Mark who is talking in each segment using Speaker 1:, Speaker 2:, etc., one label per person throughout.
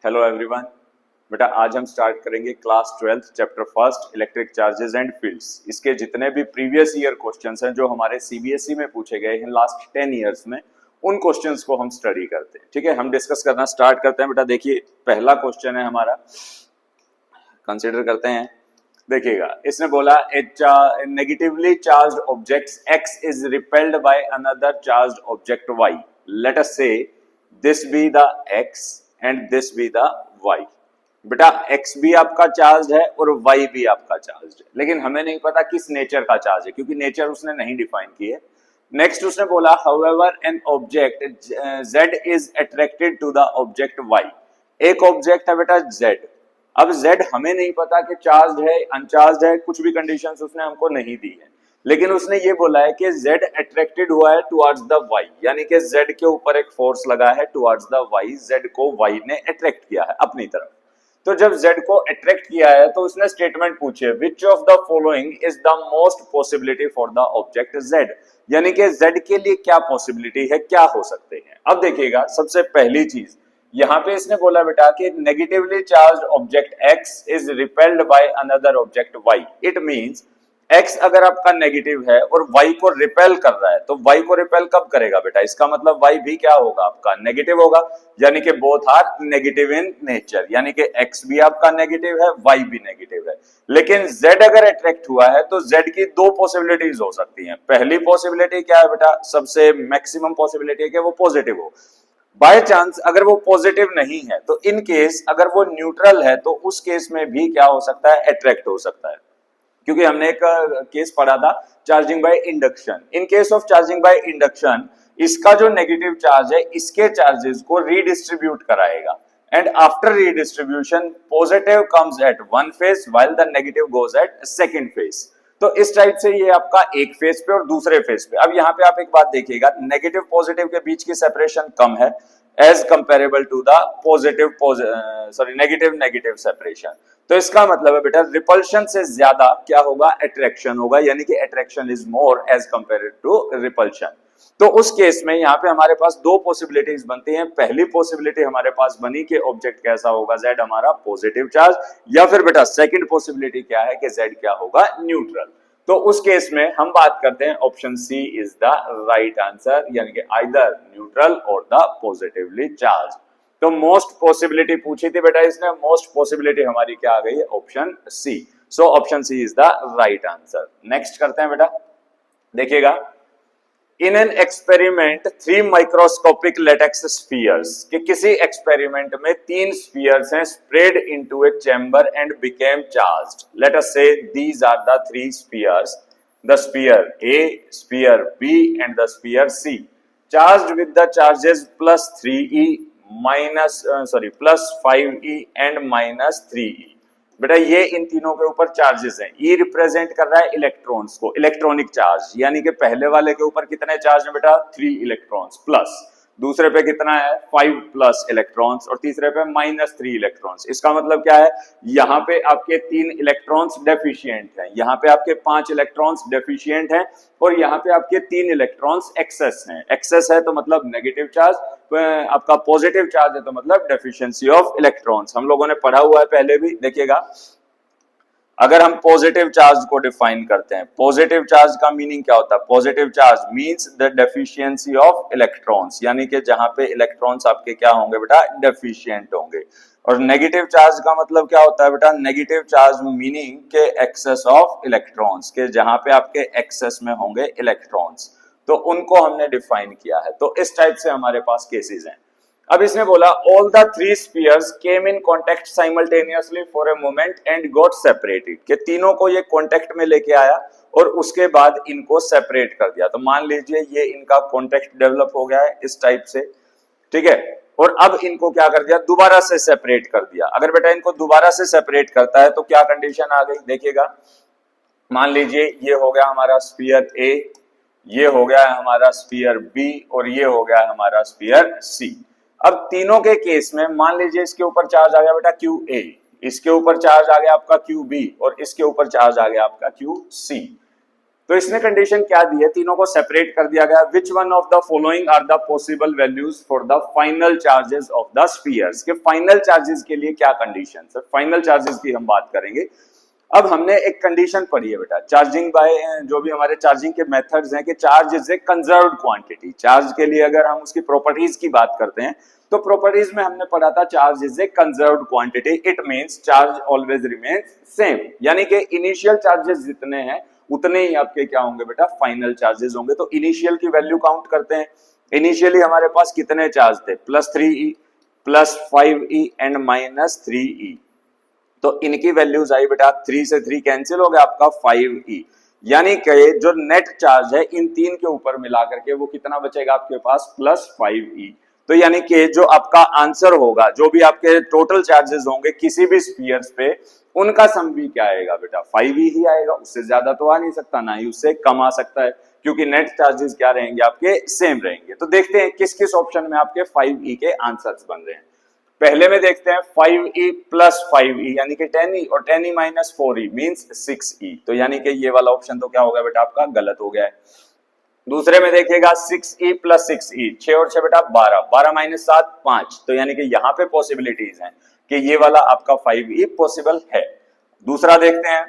Speaker 1: Hello everyone. बेटा आज हम स्टार्ट करेंगे class 12 chapter first electric charges and fields. इसके जितने भी प्रीवियस ईयर क्वेश्चंस हैं जो हमारे सीबीएसई में पूछे गए हैं लास्ट 10 इयर्स में, उन क्वेश्चंस को हम स्टडी करते हैं। ठीक है, हम डिस्कस करना स्टार्ट करते हैं। बेटा देखिए पहला क्वेश्चन है हमारा, कंसिडर करते हैं। देखिएगा, इसने बोला negatively charged object X is repelled by another charged object Y. Let us say this be the X and this be the Y. बेटा x भी आपका चार्ज है और y भी आपका चार्ज है, लेकिन हमें नहीं पता किस नेचर का चार्ज है क्योंकि नेचर उसने नहीं डिफाइन की है। नेक्स्ट उसने बोला however an object z is attracted to the object y। एक ऑब्जेक्ट है बेटा z। अब z हमें नहीं पता कि चार्ज है अनचार्ज है, कुछ भी कंडीशंस उसने हमको नहीं दी है, लेकिन उसने ये बोला है कि z अट्रैक्टेड हुआ है टुवर्ड्स द y, यानी कि z के ऊपर एक फोर्स लगा है टुवर्ड्स द y, z को y ने अट्रैक्ट किया है अपनी तरफ। तो जब z को अट्रैक्ट किया है तो उसने स्टेटमेंट पूछे which of the following is the most possibility for the object z, यानी कि z के लिए क्या पॉसिबिलिटी है, क्या हो सकते हैं। अब देखिएगा, सबसे पहली चीज यहाँ पे इसने बोला बेटा कि negatively charged object x is repelled by another object y। It means x अगर आपका नेगेटिव है और y को रिपेल कर रहा है, तो y को रिपेल कब करेगा बेटा, इसका मतलब y भी क्या होगा, आपका नेगेटिव होगा, यानी कि both are negative in nature, यानी कि x भी आपका नेगेटिव है, y भी नेगेटिव है। लेकिन z अगर अट्रैक्ट हुआ है तो z की दो पॉसिबिलिटीज हो सकती हैं। पहली पॉसिबिलिटी क्या है बेटा, सबसे मैक्सिमम पॉसिबिलिटी है कि वो पॉजिटिव हो। बाय चांस अगर वो पॉजिटिव नहीं है तो इन केस अगर वो न्यूट्रल है तो उस केस में भी क्या हो सकता है, अट्रैक्ट हो सकता है। क्योंकि हमने एक केस पढ़ा था charging by induction. In case of charging by induction, इसका जो नेगेटिव चार्ज है इसके चार्जेस को रीडिस्ट्रीब्यूट कराएगा, and after redistribution positive comes at one phase while the negative goes eight second phase. तो इस टाइप से ये आपका एक फेज पे और दूसरे फेज पे। अब यहाँ पे आप एक बात देखिएगा, नेगेटिव पॉजिटिव के बीच की सेपरेशन कम है as comparable to the negative negative separation. तो इसका मतलब है बेटा रिपल्शन से ज्यादा क्या होगा, अट्रैक्शन होगा, यानी कि attraction is more as compared to repulsion. तो उस केस में यहाँ पे हमारे पास दो पॉसिबिलिटीज बनती हैं। पहली पॉसिबिलिटी हमारे पास बनी कि ऑब्जेक्ट कैसा होगा, z हमारा पॉजिटिव चार्ज, या फिर बेटा सेकंड पॉसिबिलिटी क्या है कि z क्या होगा, न्यूट्रल। तो उस केस में हम बात करते हैं option C is the right answer, यानी कि आइदर न्यूट्रल और द पॉजिटिवली चार्ज। तो मोस्ट पॉसिबिलिटी पूछी थी बेटा इसने, मोस्ट पॉसिबिलिटी हमारी क्या आ गई है, option C. So option C is the right answer. Next करते हैं बेटा, देखिएगा in an experiment 3 microscopic latex spheres, कि किसी एक्सपेरिमेंट में 3 स्फीयर्स हैं spread into a chamber and became charged. Let us say these are the 3 spheres, the sphere A, sphere B and the sphere C, charged with the charges plus 3e plus 5e and minus 3e। बेटा ये इन तीनों के ऊपर charges हैं। E represent कर रहा है electrons को, इलेक्ट्रॉनिक चार्ज, यानी कि पहले वाले के ऊपर कितने चार्ज है बेटा, 3 इलेक्ट्रॉन्स, प्लस दूसरे पे कितना है 5 प्लस इलेक्ट्रॉन्स, और तीसरे पे -3 इलेक्ट्रॉन्स। इसका मतलब क्या है, यहाँ पे आपके 3 इलेक्ट्रॉन्स डेफिशिएंट हैं, यहाँ पे आपके 5 इलेक्ट्रॉन्स डेफिशिएंट हैं, और यहाँ पे आपके 3 इलेक्ट्रॉन्स एक्सेस हैं। एक्सेस है तो मतलब नेगेटिव चार्ज, आपका पॉजिटिव चार्ज है तो मतलब डेफिशिएंसी ऑफ इलेक्ट्रॉन्स। हम लोगों ने पढ़ा हुआ है पहले भी। देखिएगा अगर हम पॉजिटिव चार्ज को डिफाइन करते हैं, पॉजिटिव चार्ज का मीनिंग क्या होता है, positive charge means the deficiency of electrons, यानी कि जहां पे इलेक्ट्रॉन्स आपके क्या होंगे बेटा, डेफिशिएंट होंगे। और नेगेटिव चार्ज का मतलब क्या होता है बेटा, नेगेटिव चार्ज मीनिंग के एक्सेस ऑफ इलेक्ट्रॉन्स, के जहां पे आपके एक्सेस में होंगे इलेक्ट्रॉन्स, तो उनको हमने डिफाइन किया है। तो इस टाइप से हमारे पास केसेस हैं। अब इसने बोला all the 3 spheres came in contact simultaneously for a moment and got separated, कि तीनों को ये कांटेक्ट में लेके आया और उसके बाद इनको सेपरेट कर दिया। तो मान लीजिए ये इनका कांटेक्ट डेवलप हो गया है इस टाइप से, ठीक है, और अब इनको क्या कर दिया, दोबारा से सेपरेट कर दिया। अगर बेटा इनको दोबारा से सेपरेट करता है तो क्या कंडीशन आ गई, देखिएगा मान लीजिए ये हो गया हमारा स्फीयर A, ये हो गया हमारा स्फीयर B और ये हो गया हमारा स्फीयर C। अब तीनों के केस में मान लीजिए इसके ऊपर चार्ज आ गया बेटा QA, इसके ऊपर चार्ज आ गया आपका QB और इसके ऊपर चार्ज आ गया आपका QC। तो तो इसने कंडीशन क्या दी है, तीनों को सेपरेट कर दिया गया। Which one of the following are the possible values for the final charges of the spheres, के फाइनल चार्जेस के लिए क्या कंडीशन है। फाइनल चार्जेस की हम बात करेंगे। अब हमने एक कंडीशन पढ़ी है बेटा, चार्जिंग बाय, जो भी हमारे चार्जिंग के मेथड्स हैं कि charge is A conserved quantity. Charge के लिए अगर हम उसकी प्रॉपर्टीज की बात करते हैं तो प्रॉपर्टीज में हमने पढ़ा था charge is A conserved quantity, it means charge always remains same, यानी कि इनिशियल चार्जेस जितने हैं उतने ही आपके क्या होंगे बेटा, फाइनल चार्जेस होंगे। तो इनिशियल की वैल्यू काउंट करते हैं। इनिशियली हमारे पास कितने चार्ज थे, +3e, +5e एंड -3e। तो इनकी वैल्यूज आई बेटा, 3 से 3 कैंसिल हो गया, आपका 5e, यानी कि जो नेट चार्ज है इन तीन के ऊपर मिला करके वो कितना बचेगा आपके पास, +5e। तो यानी कि जो आपका आंसर होगा, जो भी आपके टोटल चार्जेस होंगे किसी भी स्फीयर्स पे, उनका सम भी क्या आएगा बेटा, 5e ही आएगा। उससे ज्यादा तो आ नहीं सकता, ना ही उससे कम आ सकता है, क्योंकि नेट चार्जेस क्या रहेंगे आपके, सेम रहेंगे। तो देखते हैं किस किस ऑप्शन में आपके 5e के आंसर्स बन रहे हैं। पहले में देखते हैं 5e + 5e यानी कि 10e, और 10e - 4e मींस 6e। तो यानी कि ये वाला ऑप्शन तो क्या होगा बेटा, आपका गलत हो गया है। दूसरे में देखिएगा 6e + 6e, 6 और 6 बेटा 12, 12 - 7 5। तो यानी कि यहाँ पे पॉसिबिलिटीज हैं कि ये वाला आपका 5e पॉसिबल है। दूसरा देखते हैं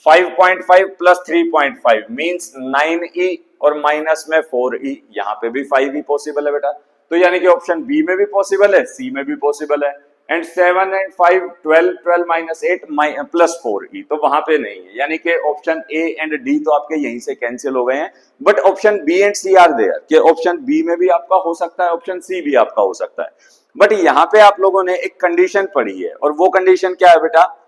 Speaker 1: 5.5 + 3.5 मींस 9e और माइनस में 4e, यहाँ पे भी 5e पॉसिबल है बेटा। तो यानी कि ऑप्शन बी में भी पॉसिबल है, सी में भी पॉसिबल है। एंड 7 एंड 5 12, 12 - 8 +4e, तो वहां पे नहीं है, यानी कि ऑप्शन ए एंड डी तो आपके यहीं से कैंसिल हो गए हैं। But option B and C are there, कि ऑप्शन बी में भी आपका हो सकता है, ऑप्शन सी भी आपका हो सकता है। बट यहाँ पे आप लोगों ने एक कंडीशन पढ़ी है, और वो कंडीशन क्या है बेटा,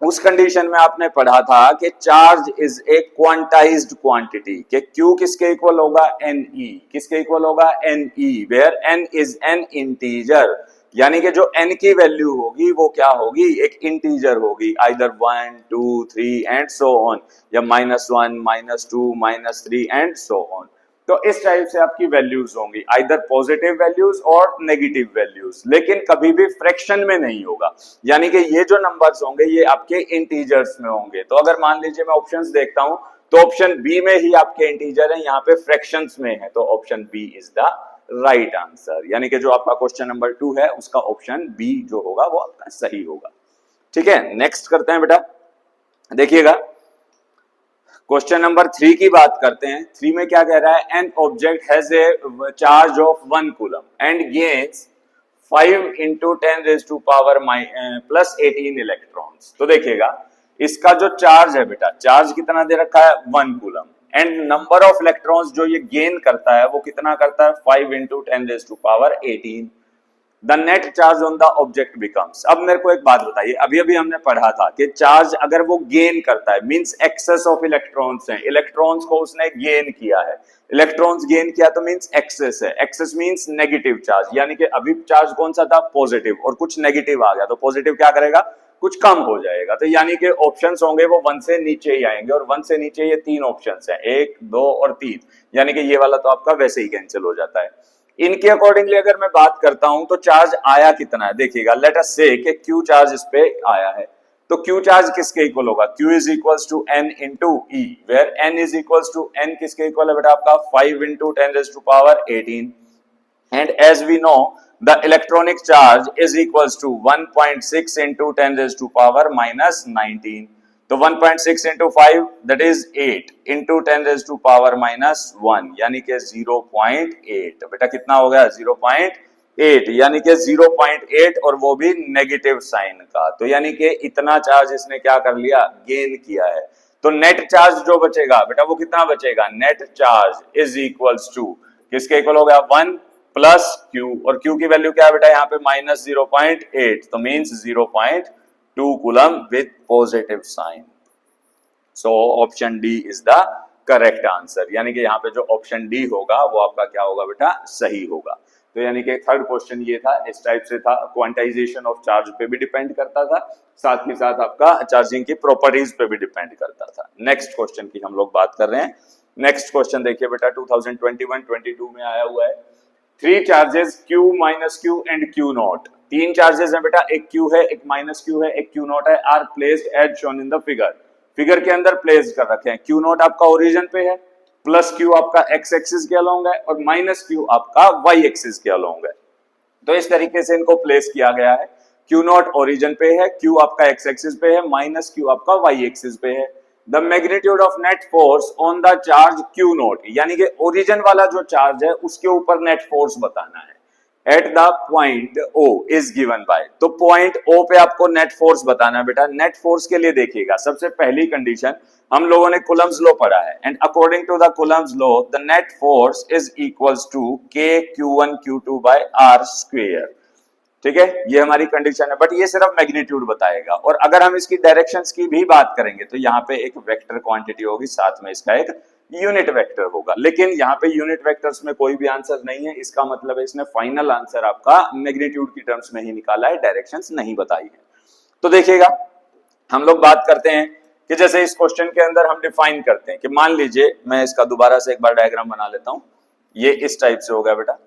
Speaker 1: उस कंडीशन में आपने पढ़ा था कि charge is a quantized quantity, कि Q किसके इक्वल होगा, Ne, किसके इक्वल होगा, Ne, where N is an integer, यानी कि जो N की वैल्यू होगी वो क्या होगी, एक इंटीजर होगी, आइदर 1 2 3 एंड सो ऑन, या -1 -2 -3 एंड सो ऑन। तो इस टाइप से आपकी वैल्यूज होंगी, आइदर पॉजिटिव वैल्यूज और नेगेटिव वैल्यूज, लेकिन कभी भी फ्रैक्शन में नहीं होगा, यानी कि ये जो नंबर्स होंगे ये आपके इंटीजर्स में होंगे। तो अगर मान लीजिए मैं ऑप्शंस देखता हूं तो ऑप्शन बी में ही आपके इंटीजर है, यहाँ पे फ्रैक्शंस में है, तो option B is the right answer, यानी कि जो आपका क्वेश्चन नंबर 2 है उसका ऑप्शन बी जो होगा वो आपका सही होगा। ठीक है, नेक्स्ट करते हैं बेटा, देखिएगा क्वेश्चन नंबर 3 की बात करते हैं। 3 में क्या कह रहा है, an object has a charge of 1 coulomb and gains 5 × 10⁻⁻18 electrons. तो देखिएगा इसका जो चार्ज है बेटा, चार्ज कितना दे रखा है, 1 coulomb, and number of electrons जो ये गेन करता है वो कितना करता है, 5 × 10⁻18। The net charge on the object becomes. अब मेरे को एक बात बताइए, अभी अभी हमने पढ़ा था कि चार्ज अगर वो गेन करता है मींस एक्सेस ऑफ इलेक्ट्रॉन्स हैं, इलेक्ट्रॉन्स को उसने गेन किया है, इलेक्ट्रॉन्स गेन किया तो मींस एक्सेस है, एक्सेस मींस नेगेटिव चार्ज, यानी कि अभी चार्ज कौन सा था, पॉजिटिव, और कुछ नेगेटिव आ गया तो पॉजिटिव क्या करेगा, कुछ कम हो जाएगा। तो यानी कि ऑप्शंस होंगे वो 1 से नीचे ही आएंगे, और 1 से नीचे ये 3 ऑप्शंस हैं, 1 2 और 3, यानी कि ये वाला तो आपका वैसे ही कैंसिल हो जाता है। इनके अकॉर्डिंगली अगर मैं बात करता हूं तो चार्ज आया कितना है, देखिएगा लेट अस से कि Q चार्ज इस पे आया है, तो Q चार्ज किसके इक्वल होगा, Q is equals to N × E, where N is equals to N किसके इक्वल है बेटा, आपका 5 × 10⁻18, and as we know the electronic charge is equals to 1.6 × 10⁻⁻19। तो 1.6 × 5 दैट इज 8 × 10⁻⁻1, यानी कि 0.8। बेटा कितना हो गया, 0.8, यानी कि 0.8, और वो भी नेगेटिव साइन का। तो यानी कि इतना चार्ज इसने क्या कर लिया, गेन किया है। तो नेट चार्ज जो बचेगा बेटा वो कितना बचेगा, net charge is equals to किसके इक्वल हो गया, 1 + Q, और Q की वैल्यू क्या है बेटा यहाँ पे -0.8, तो means 0.2 coulomb with positive sign. So option D is the correct answer, यानी कि यहाँ पे जो ऑप्शन डी होगा वो आपका क्या होगा बेटा, सही होगा। तो यानी कि थर्ड क्वेश्चन ये था, इस टाइप से था, क्वांटाइजेशन ऑफ चार्ज पे भी डिपेंड करता था, साथ ही साथ आपका चार्जिंग की प्रॉपर्टीज पे भी डिपेंड करता था। नेक्स्ट क्वेश्चन की हम लोग बात कर रहे हैं। नेक्स्ट क्वेश्चन देखिए बेटा, 2021-22 में आया हुआ है। 3 charges Q -Q and Q0, 3 charges हैं बेटा, एक Q है, एक -Q है, एक Q0 है, are placed as shown in the figure. Figure के अंदर प्लेस कर रखे हैं। क्यू नॉट आपका ओरिजिन पे है, प्लस क्यू आपका एक्स एक्सिस के अलोंग है और माइनस क्यू आपका वाई एक्सिस के अलोंग है। तो इस तरीके से इनको प्लेस किया गया है। क्यू नॉट ओरिजिन पे है, क्यू आपका एक्स एक्सिस पे है, माइनस क्यू आपका वाई एक्सिस पे है। The magnitude of net force on the charge Q not, यानी कि ओरिजिन वाला जो चार्ज है उसके ऊपर नेट फोर्स बताना है। At the point O is given by, तो पॉइंट O पे आपको नेट फोर्स बताना है बेटा। नेट फोर्स के लिए देखिएगा, सबसे पहली कंडीशन हम लोगों ने कूलम्ब्स लॉ पढ़ा है, and according to the Coulomb's law the net force is equals to K Q1 Q2 by R square. ठीक है, ये हमारी कंडीशन है, बट ये सिर्फ मैग्नीट्यूड बताएगा। और अगर हम इसकी डायरेक्शंस की भी बात करेंगे तो यहाँ पे एक वेक्टर क्वांटिटी होगी, साथ में इसका एक यूनिट वेक्टर होगा, लेकिन यहाँ पे यूनिट वेक्टर्स में कोई भी आंसर नहीं है। इसका मतलब है इसने फाइनल आंसर आपका मैग्नीट्यूड की टर्म्स में ही निकाला है, डायरेक्शंस नहीं बताई है। तो देखिएगा, हम लोग बात करते हैं कि जैसे इस क्वेश्चन के अंदर हम डिफाइन करते हैं कि मान लीजिए, मैं इसका दोबारा से एक बार डायग्राम बना लेता हूं। ये इस टाइप से हो गया बेटा,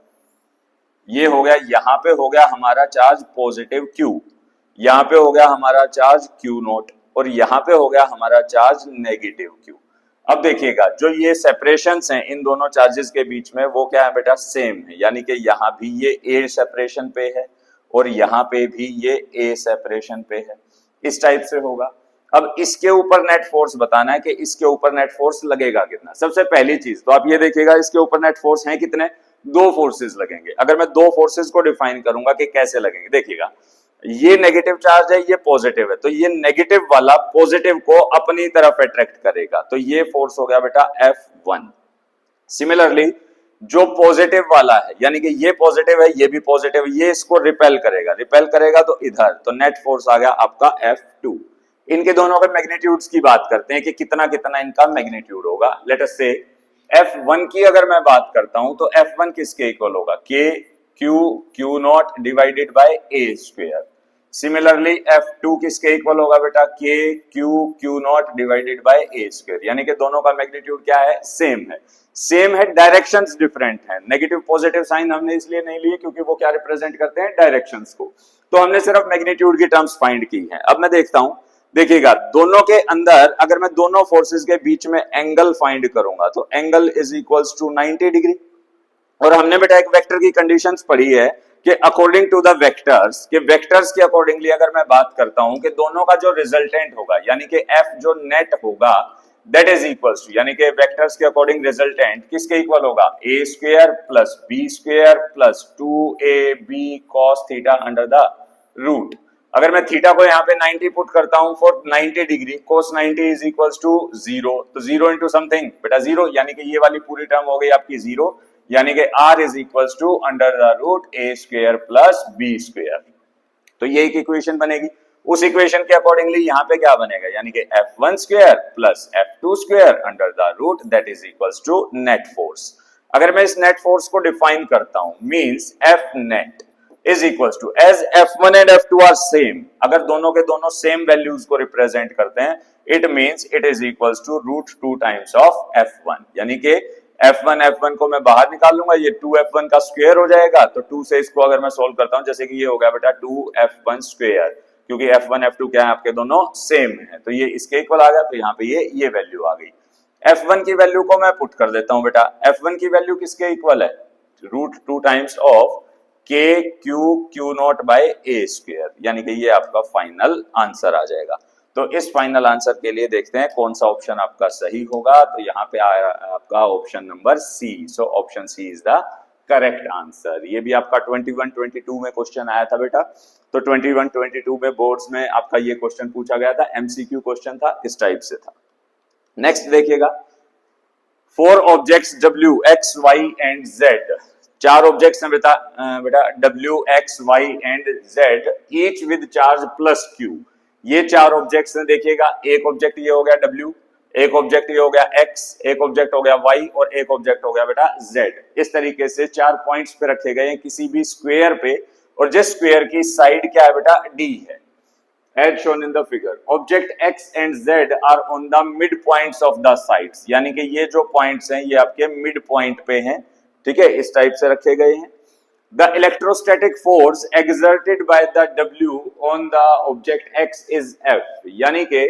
Speaker 1: ये हो गया, यहां पे हो गया हमारा चार्ज पॉजिटिव Q, यहां पे हो गया हमारा चार्ज Q नॉट, और यहां पे हो गया हमारा चार्ज नेगेटिव Q। अब देखिएगा, जो ये सेपरेशंस हैं इन दोनों चार्जेस के बीच में, वो क्या है बेटा, सेम है। यानी कि यहां भी ये A सेपरेशन पे है और यहां पे भी ये A सेपरेशन पे है, इस टाइप से होगा। अब इसके ऊपर नेट फोर्स बताना है कि इसके ऊपर नेट फोर्स लगेगा कितना। सबसे पहली चीज तो आप ये देखिएगा, इसके ऊपर नेट फोर्स है कितने, दो फोर्सेस लगेंगे। अगर मैं दो फोर्सेस को डिफाइन करूंगा कि कैसे लगेंगे, देखिएगा, ये नेगेटिव चार्ज है, ये पॉजिटिव है, तो ये नेगेटिव वाला पॉजिटिव को अपनी तरफ अट्रैक्ट करेगा, तो ये फोर्स हो गया बेटा F1। सिमिलरली जो पॉजिटिव वाला है, यानी कि ये पॉजिटिव है, ये भी पॉजिटिव, ये इसको रिपेल करेगा, रिपेल करेगा तो इधर, तो नेट फोर्स आ गया आपका F2। इनके दोनों के मैग्नीट्यूड्स की बात करते हैं कि कितना कितना इनका मैग्नीट्यूड होगा। लेट अस से F1 की अगर मैं बात करता हूं तो F1 किसके इक्वल होगा, K Q not divided by A square. Similarly F2 किसके इक्वल होगा बेटा, K Q not divided by A square. यानी कि दोनों का मैग्नीट्यूड क्या है, सेम है। सेम है, डायरेक्शंस डिफरेंट हैं। नेगेटिव पॉजिटिव साइन हमने इसलिए नहीं लिए क्योंकि वो क्या रिप्रेजेंट करते हैं, डायरेक्शंस को। तो हमने सिर्फ मैग्नीट्यूड की टर्म्स फाइंड की हैं। अब मैं देखता हूं, देखिएगा, दोनों के अंदर अगर मैं दोनों फोर्सेस के बीच में एंगल फाइंड करूंगा तो angle is equals to 90 degree. और हमने बेटा एक वेक्टर की कंडीशंस पढ़ी है कि अकॉर्डिंग टू द वेक्टर्स, के वेक्टर्स के अकॉर्डिंगली अगर मैं बात करता हूं कि दोनों का जो रिजल्टेंट होगा, यानी कि F जो नेट होगा, दैट इज इक्वल्स टू, यानी कि वेक्टर्स के अकॉर्डिंग रिजल्टेंट किसके इक्वल होगा, A square plus B square plus 2AB cos theta under the root. अगर मैं थीटा को यहाँ पे 90 पुट करता हूं for 90 degree, cos 90 is equals to 0, तो 0 इंटू समथिंग बेटा 0, यानी कि ये वाली पूरी टर्म हो गई आपकी 0, यानी कि R is equals to under the root A square plus B square. तो ये एक इक्वेशन बनेगी। उस इक्वेशन के अकॉर्डिंगली यहाँ पे क्या बनेगा, यानी कि F1 square plus F2 square under the root that is equals to net force. अगर मैं इस नेट फोर्स को डिफाइन करता हूं, means F net is equals to, as F1 and F2 are same, अगर दोनों के दोनों सेम वैल्यूज को रिप्रेजेंट करते हैं, it means it is equals to root 2 times of F1। यानी कि F1 को मैं बाहर निकाल लूंगा, ये 2F1 का स्क्वायर हो जाएगा, तो 2 से इसको अगर मैं सोल्व करता हूं, जैसे कि ये हो गया बेटा 2F1 स्क्वायर, क्योंकि F1 F2 क्या है आपके दोनों सेम है, तो ये इसके इक्वल आ गया, तो यहाँ पे ये वैल्यू आ गई। F1 की वैल्यू को मैं पुट कर देता हूं बेटा, F1 की वैल्यू किसके इक्वल है, root 2 times of K Q naught by A square, यानी कि ये आपका फाइनल आंसर आ जाएगा। तो इस फाइनल आंसर के लिए देखते हैं कौन सा ऑप्शन आपका सही होगा। तो यहाँ पे आया आपका option number C, so option C is the correct answer. ये भी आपका 21-22 में क्वेश्चन आया था बेटा, तो 21-22 में बोर्ड्स में आपका ये क्वेश्चन पूछा गया था, MCQ क्वेश्चन था, इस टाइप से था। नेक्स्ट देखिएगा, 4 objects W X Y and Z, 4 objects हैं बेटा W X Y and Z, each with charge plus Q। ये 4 ऑब्जेक्ट्स हैं, देखिएगा, एक ऑब्जेक्ट ये हो गया W, एक ऑब्जेक्ट ये हो गया X, एक ऑब्जेक्ट हो गया Y और एक ऑब्जेक्ट हो गया बेटा Z। इस तरीके से 4 पॉइंट्स पे रखे गए हैं किसी भी स्क्वायर पे, और जिस स्क्वायर की साइड क्या है बेटा, D है, as shown in the figure। Object X and Z are on the midpoints of the sides, यानी कि ये जो पॉइंट्स हैं ये आपके मिड पॉइंट पे हैं, ठीक है, इस टाइप से रखे गए हैं। The electrostatic force exerted by the W on the object X is F, यानी कि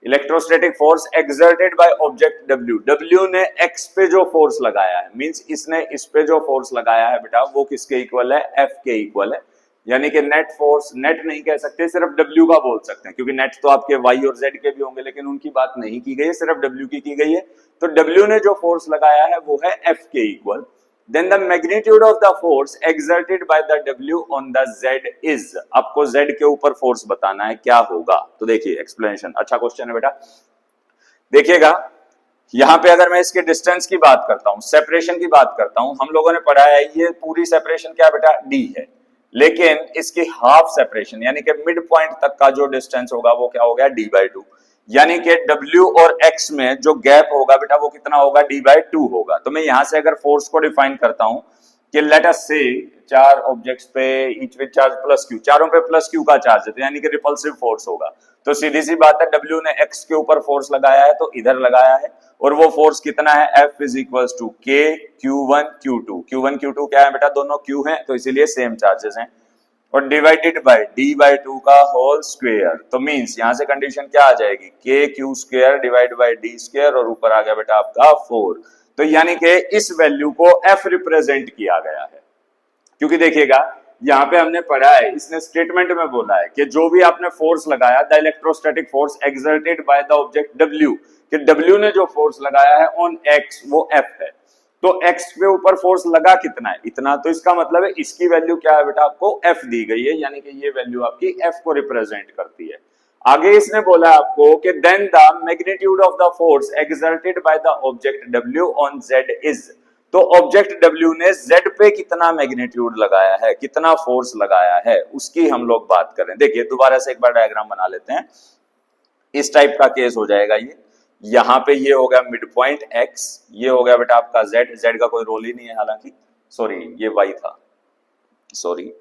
Speaker 1: electrostatic force exerted by object W, W ने X पे जो फोर्स लगाया है, मींस इसने इस पे जो फोर्स लगाया है बेटा वो किसके इक्वल है, F के इक्वल है। यानी कि नेट फोर्स, नेट नहीं कह सकते, सिर्फ W का बोल सकते हैं, क्योंकि नेट तो आपके Y और Z के भी होंगे, लेकिन उनकी बात नहीं की गई है, सिर्फ W की गई है। तो W ने जो फोर्स लगाया है वो है F के equal. Then the magnitude of the force exerted by the W on the Z is, आपको Z के ऊपर फोर्स बताना है, क्या होगा। तो देखिए एक्सप्लेनेशन, अच्छा क्वेश्चन है बेटा। देखिएगा यहां पे अगर मैं इसके डिस्टेंस की बात करता हूं, सेपरेशन की बात करता हूं, हम लोगों ने पढ़ा है ये पूरी सेपरेशन क्या बेटा D है, लेकिन इसकी हाफ सेपरेशन यानी कि मिड पॉइंट तक का जो डिस्टेंस होगा वो क्या हो गया, D/2। यानी कि W और X में जो गैप होगा बेटा वो कितना होगा, D/2 होगा। तो मैं यहां से अगर फोर्स को डिफाइन करता हूं कि लेट अस से 4 ऑब्जेक्ट्स पे each with charge plus Q, चारों पे प्लस Q का चार्ज है, तो यानी कि रिपल्सिव फोर्स होगा। तो सीधी सी बात है, W ने X के ऊपर फोर्स लगाया है तो इधर लगाया है, और वो फोर्स कितना है, F is equals to K Q1 Q2। Q1 Q2 क्या है बेटा, दोनों Q हैं तो इसीलिए सेम चार्जेस हैं, और डिवाइडेड बाय D/2 का होल स्क्वायर। तो मींस यहां से कंडीशन क्या आ जाएगी, KQ² डिवाइड बाय D², और ऊपर आ गया बेटा आपका 4। तो यानी कि इस वैल्यू को F रिप्रेजेंट किया गया है, क्योंकि देखिएगा यहां पे हमने पढ़ा है, इसने स्टेटमेंट में बोला है कि जो भी आपने फोर्स लगाया, the electrostatic force exerted by the object W, कि W ने जो फोर्स लगाया है ऑन X वो F है। तो X पे ऊपर फोर्स लगा कितना है, इतना। तो इसका मतलब है इसकी वैल्यू क्या है बेटा, आपको F दी गई है, यानी कि ये वैल्यू आपकी F को रिप्रेजेंट करती है। आगे इसने बोला आपको कि then the magnitude of the force exerted by the object W on Z is. तो ऑब्जेक्ट W ने Z पे कितना मैग्नीट्यूड लगाया है, कितना फोर्स लगाया है, उसकी हम लोग बात करें। देखिए दोबारा से एक बार डायग्राम बना लेते हैं, इस टाइप का केस हो जाएगा ये। यहां पे ये हो गया मिड पॉइंट X, ये हो गया बेटा आपका Z, Z का कोई रोल ही नहीं है हालांकि, सॉरी ये Y था, सॉरी,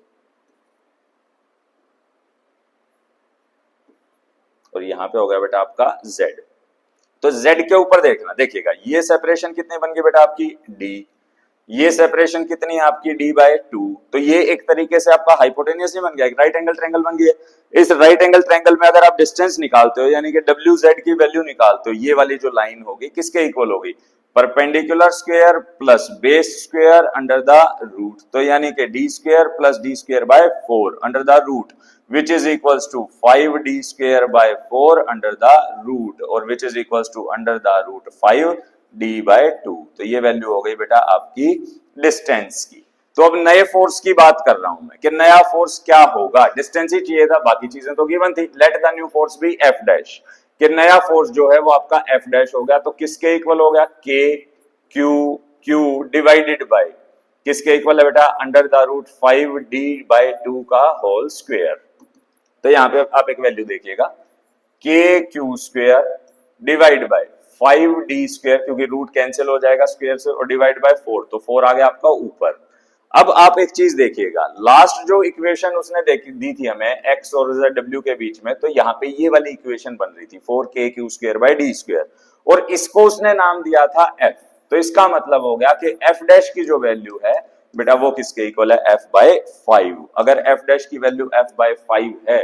Speaker 1: और यहां पे हो गया बेटा आपका Z। तो Z के ऊपर देखना, देखिएगा ये सेपरेशन कितनी बन गई बेटा आपकी D, ये सेपरेशन कितनी है आपकी D/2। तो ये एक तरीके से आपका हाइपोटेनियस ही बन गया, एक राइट एंगल ट्रायंगल बन गया। इस राइट एंगल ट्रायंगल में अगर आप डिस्टेंस निकालते हो यानी कि WZ की वैल्यू निकालते हो, ये वाली जो लाइन होगी किसके इक्वल होगी, perpendicular square plus base square under the root. तो यानी कि D² plus D²/4 under the root, which is equals to 5D²/4 under the root, और which is equals to under the root 5D/2। तो ये value हो गई बेटा आपकी डिस्टेंस की। तो अब नए फोर्स की बात कर रहा हूं मैं कि नया फोर्स क्या होगा, डिस्टेंस ही चाहिए था, बाकी चीजें तो गिवन थी। Let the new force be F dash, कि नया फोर्स जो है वो आपका F डैश हो गया। तो किसके इक्वल हो गया, K Q डिवाइडेड बाय किसके इक्वल है बेटा, अंडर द रूट 5D/2 का होल स्क्वायर। तो यहां पे आप एक वैल्यू देखिएगा, KQ² डिवाइड बाय 5D², क्योंकि रूट कैंसिल हो जाएगा स्क्वायर से, और डिवाइड बाय 4, तो 4 आ गया आपका ऊपर। अब आप एक चीज देखिएगा, लास्ट जो इक्वेशन उसने दी थी हमें X और W के बीच में, तो यहाँ पे ये वाली इक्वेशन बन रही थी 4KQ²/D², और इसको उसने नाम दिया था F। तो इसका मतलब हो गया कि F डैश की जो वैल्यू है बेटा वो किसके इक्वल है, F/5। अगर F डैश की वैल्यू F/5 है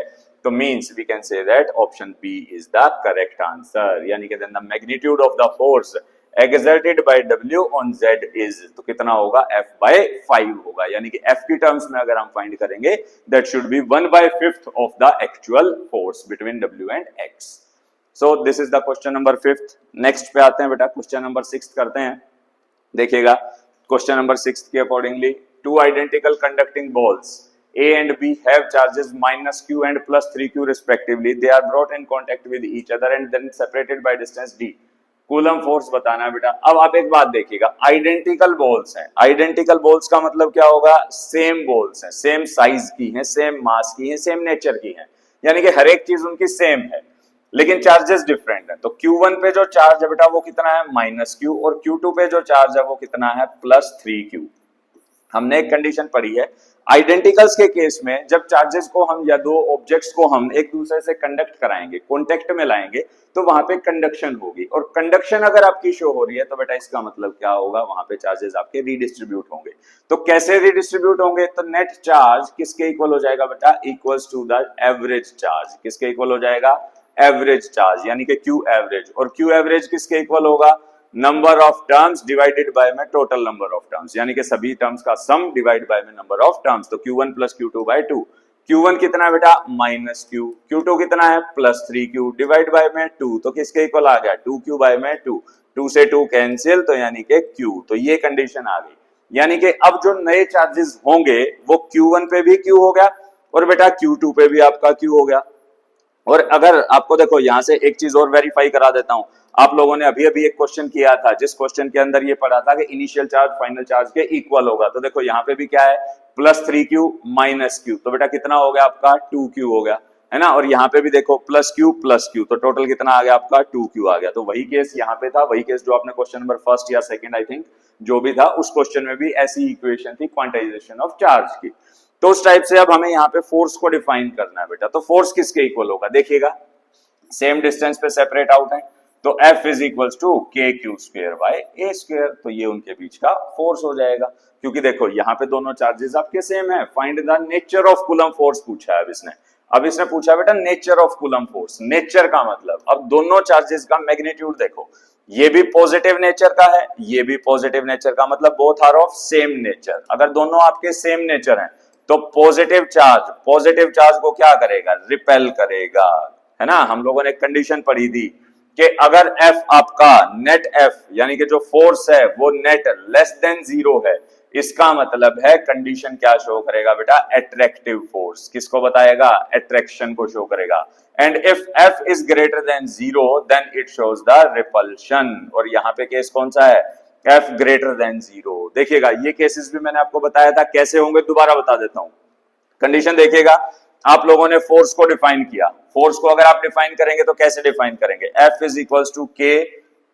Speaker 1: तो means we can say that option B is the correct answer, यानी कि then the magnitude of the force exerted by W on Z is, तो कितना होगा, F/5 होगा। यानी कि F की टर्म्स में अगर हम फाइंड करेंगे that should be 1/5 of the actual force between W and X। So this is the question number 5। Next पे आते हैं बेटा, क्वेश्चन नंबर 6 करते हैं। देखिएगा क्वेश्चन नंबर 6 के accordingly, two identical conducting balls A and B have charges -Q and +3Q respectively. They are brought in contact with each other and then separated by distance D. Coulomb force बताना है बेटा। अब आप एक बात देखिएगा, identical balls हैं, identical balls का मतलब क्या होगा, सेम बॉल्स हैं, सेम साइज की हैं, सेम मास की हैं, सेम नेचर की हैं, यानी कि हर एक चीज उनकी सेम है, लेकिन चार्जेस डिफरेंट है। तो Q1 पे जो चार्ज है बेटा वो कितना है, -Q, और Q2 पे जो चार्ज है वो कितना है, +3Q। हमने एक कंडीशन पढ़ी है, आइडेंटिकल्स के केस में जब चार्जेस को हम या दो ऑब्जेक्ट्स को हम एक दूसरे से कंडक्ट कराएंगे, कॉन्टेक्ट में लाएंगे, तो वहां पे कंडक्शन होगी, और कंडक्शन अगर आपकी शो हो रही है तो बेटा इसका मतलब क्या होगा, वहां पे चार्जेस आपके रीडिस्ट्रीब्यूट होंगे। तो कैसे रीडिस्ट्रीब्यूट होंगे, तो नेट चार्ज किसके इक्वल हो जाएगा बेटा, equals to the average charge. किसके इक्वल हो जाएगा, एवरेज चार्ज यानी कि क्यू एवरेज, और क्यू एवरेज किसके इक्वल होगा, number of terms divided by में टोटल नंबर ऑफ टर्म्स, यानी कि सभी टर्म्स का सम डिवाइड बाय में नंबर ऑफ टर्म्स। तो Q1 plus Q2 bye 2, Q1 कितना है बेटा माइनस Q, Q2 कितना है प्लस 3Q डिवाइड बाय में 2, तो किसके इक्वल आ गया 2Q बाय में 2, 2 से 2 कैंसिल, तो यानी कि Q, तो ये कंडीशन आ गई। यानी कि अब जो नए चार्जेस होंगे वो Q1 पे भी Q हो गया और बेटा Q2 पे भी आपका Q हो गया। और अगर आपको देखो यहां से एक चीज और वेरीफाई करा देता हूं, आप लोगों ने अभी अभी एक क्वेश्चन किया था जिस क्वेश्चन के अंदर ये पढ़ा था कि इनिशियल चार्ज फाइनल चार्ज के इक्वल होगा, तो देखो यहाँ पे भी क्या है प्लस 3Q माइनस Q, तो बेटा कितना हो गया आपका 2Q हो गया, है ना। और यहाँ पे भी देखो प्लस Q, तो टोटल कितना आ गया आपका 2Q आ गया। तो वही केस यहाँ पे था, वही केस जो आपने क्वेश्चन नंबर फर्स्ट या सेकंड आई थिंक जो भी था उस क्वेश्चन में भी ऐसी इक्वेशन थी क्वांटाइजेशन ऑफ चार्ज की। तो उस टाइप से अब हमें यहाँ पे फोर्स को डिफाइन करना है बेटा। तो फोर्स किसके इक्वल होगा, देखिएगा सेम डिस्टेंस पे सेपरेट आउट है, तो F is equals to K Q square bye A square, तो ये उनके बीच का फोर्स हो जाएगा। क्योंकि देखो यहाँ पे दोनों चार्जेस आपके सेम है। Find the nature of coulomb force पूछा है अब इसने पूछा बेटा nature of coulomb force. Nature का मतलब अब दोनों चार्जेस का मैग्नीट्यूड देखो, ये भी पॉजिटिव नेचर का है, ये भी पॉजिटिव नेचर का, मतलब both are of same nature. अगर दोनों आपके सेम नेचर हैं तो पॉजिटिव चार्ज को क्या करेगा, रिपेल करेगा, है ना। हम लोगों ने एक कंडीशन पढ़ी थी कि अगर F आपका नेट F यानी कि जो फोर्स है वो नेट लेस देन 0 है, इसका मतलब है कंडीशन क्या शो करेगा बेटा, अट्रैक्टिव फोर्स। किसको बताएगा, अट्रैक्शन को शो करेगा। And if F is greater than 0 then it shows the repulsion, और यहाँ पे केस कौन सा है, F ग्रेटर देन 0। देखिएगा ये केसेस भी मैंने आपको बताया था कैसे होंगे, दोबारा बता देता हूं। कंडीशन देखिएगा, आप लोगों ने फोर्स को डिफाइन किया, फोर्स को अगर आप डिफाइन करेंगे तो कैसे डिफाइन करेंगे, F is equals to K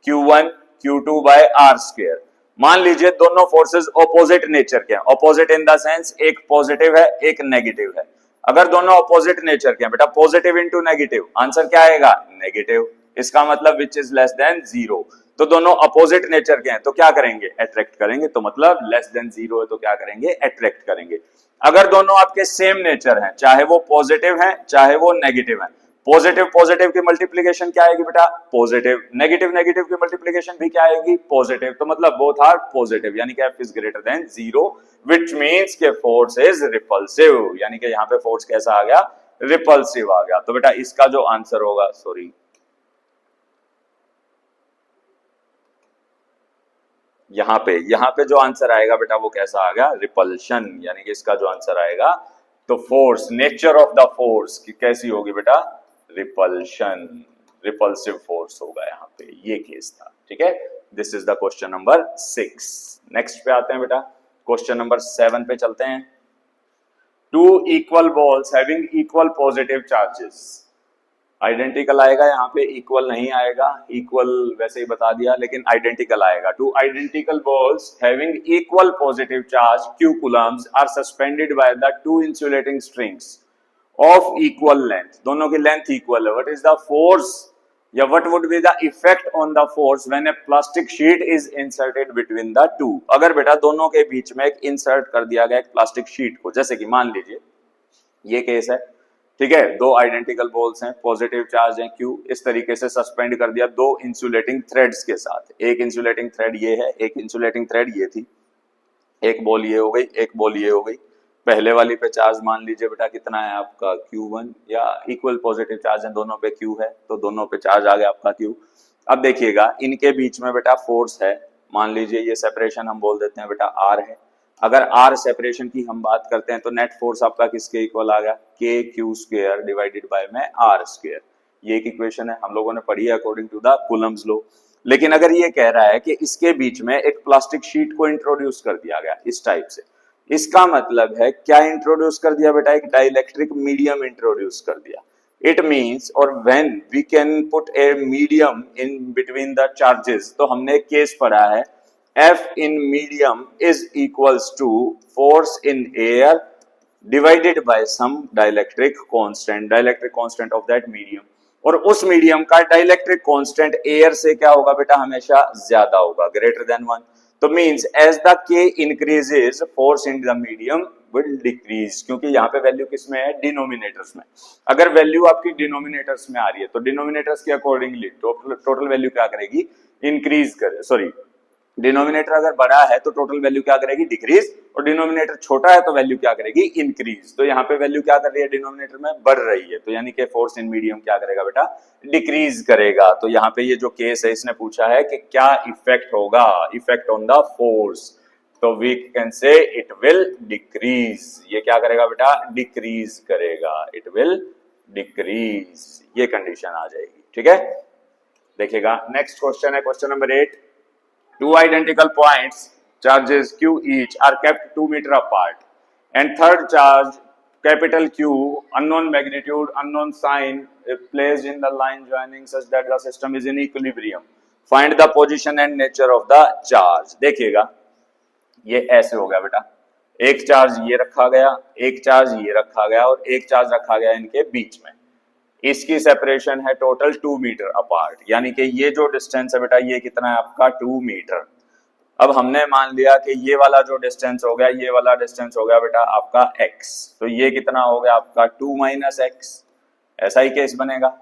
Speaker 1: Q1 Q2 by R square. मान लीजिए दोनों फोर्सेस ऑपोजिट नेचर के हैं, ऑपोजिट इन द सेंस एक पॉजिटिव है एक नेगेटिव है। अगर दोनों ऑपोजिट नेचर के हैं बेटा, पॉजिटिव इंटू नेगेटिव, आंसर क्या आएगा नेगेटिव। इसका मतलब विच इज लेस देन 0, तो दोनों अपोजिट नेचर के हैं तो क्या करेंगे, अट्रैक्ट करेंगे। तो मतलब लेस देन 0 है तो क्या करेंगे, अट्रैक्ट करेंगे। अगर दोनों आपके सेम नेचर हैं, चाहे वो पॉजिटिव हैं चाहे वो नेगेटिव हैं, पॉजिटिव की मल्टीप्लीकेशन क्या आएगी बेटा, पॉजिटिव, नेगेटिव की मल्टीप्लीकेशन भी क्या आएगी, पॉजिटिव। तो मतलब बोथ आर पॉजिटिव, यानी कि F is greater than 0 which means के फोर्स इज रिपल्सिव, यानी कि यहाँ पे फोर्स कैसा आ गया, रिपल्सिव आ गया। तो बेटा इसका जो आंसर होगा, सॉरी यहाँ पे जो आंसर आएगा बेटा वो कैसा आ गया, रिपल्शन, यानी कि इसका जो आंसर आएगा तो force, nature of the force की कैसी होगी बेटा, रिपल्शन, रिपल्सिव फोर्स होगा यहाँ पे, ये केस था। ठीक है, this is the question number 6। Next पे आते हैं बेटा, क्वेश्चन नंबर 7 पे चलते हैं। Two equal balls having equal positive charges, identical आएगा यहाँ पे, इक्वल नहीं आएगा, इक्वल वैसे ही बता दिया लेकिन आइडेंटिकल आएगा। Two identical balls having equal positive charge q coulombs are suspended by the two insulating strings of equal length, दोनों की लेंथ इक्वल है। व्हाट इज द फोर्स या what would be the effect on the force when a plastic sheet is inserted between the two. अगर बेटा दोनों के बीच में एक इंसर्ट कर दिया गया एक प्लास्टिक शीट को, जैसे कि मान लीजिए ये केस है, ठीक है, दो आइडेंटिकल बॉल्स हैं, पॉजिटिव चार्ज है Q, इस तरीके से सस्पेंड कर दिया दो इंसुलेटिंग थ्रेड्स के साथ। एक इंसुलेटिंग थ्रेड ये है, एक इंसुलेटिंग थ्रेड ये थी, एक बॉल ये हो गई, एक बॉल ये हो गई। पहले वाली पे चार्ज मान लीजिए बेटा कितना है आपका Q1, या इक्वल पॉजिटिव चार्ज है, दोनों पे Q है तो दोनों पे चार्ज आ गया आपका Q। अब देखिएगा इनके बीच में बेटा फोर्स है, मान लीजिए ये सेपरेशन हम बोल देते हैं बेटा R है। अगर R सेपरेशन की हम बात करते हैं तो नेट फोर्स आपका किसके इक्वल आ गया, K Q square divided by में R स्क्वायर। ये एक इक्वेशन है, हम लोगों ने पढ़ी है according to the Coulomb's law. लेकिन अगर ये कह रहा है कि इसके बीच में एक प्लास्टिक शीट को इंट्रोड्यूस कर दिया गया इस टाइप से, इसका मतलब है क्या इंट्रोड्यूस कर दिया बेटा, एक डाइलेक्ट्रिक मीडियम इंट्रोड्यूस कर दिया। इट मीन्स, और when we can put a medium in between the charges, तो हमने एक केस पढ़ा है F in medium is equals to force in air divided by some dielectric constant of that medium, और उस मीडियम का dielectric constant air से क्या होगा बेटा, हमेशा ज्यादा होगा, ग्रेटर देन 1। तो means as the K increases force in the medium will decrease, क्योंकि यहाँ पे वैल्यू किस में है, डिनोमिनेटर्स में। अगर वैल्यू आपकी डिनोमिनेटर्स में आ रही है तो डिनोमिनेटर्स के अकॉर्डिंगली टोटल वैल्यू क्या करेगी, इंक्रीज करे, सॉरी डिनोमिनेटर अगर बड़ा है तो टोटल वैल्यू क्या करेगी, डिक्रीज, और डिनोमिनेटर छोटा है तो वैल्यू क्या करेगी, इंक्रीज। तो यहाँ पे वैल्यू क्या कर रही है, डिनोमिनेटर में बढ़ रही है, तो यानी कि फोर्स इन मीडियम क्या करेगा बेटा, डिक्रीज करेगा। तो यहाँ पे ये जो केस है इसने पूछा है कि क्या इफेक्ट होगा, इफेक्ट ऑन द फोर्स, तो we can say it will decrease. ये क्या करेगा बेटा, डिक्रीज करेगा, इट विल डिक्रीज, ये कंडीशन आ जाएगी। ठीक है, देखिएगा नेक्स्ट क्वेश्चन है question number 8। Two identical points, charges Q each, are kept 2 meter apart, and third charge, capital Q, unknown magnitude, unknown sign, is placed in the line joining such that the system is in equilibrium. Find the position and nature of the charge. देखिएगा ये ऐसे हो गया बेटा, एक charge ये रखा गया, एक चार्ज ये रखा गया और एक चार्ज रखा गया इनके बीच में। इसकी सेपरेशन है टोटल 2 मीटर अपार्ट, यानी कि ये जो डिस्टेंस है बेटा ये कितना है आपका, 2 मीटर। अब हमने मान लिया कि ये वाला जो डिस्टेंस हो गया, ये वाला डिस्टेंस हो गया बेटा आपका x, तो ये कितना हो गया आपका 2 माइनस x, ऐसा ही केस बनेगा।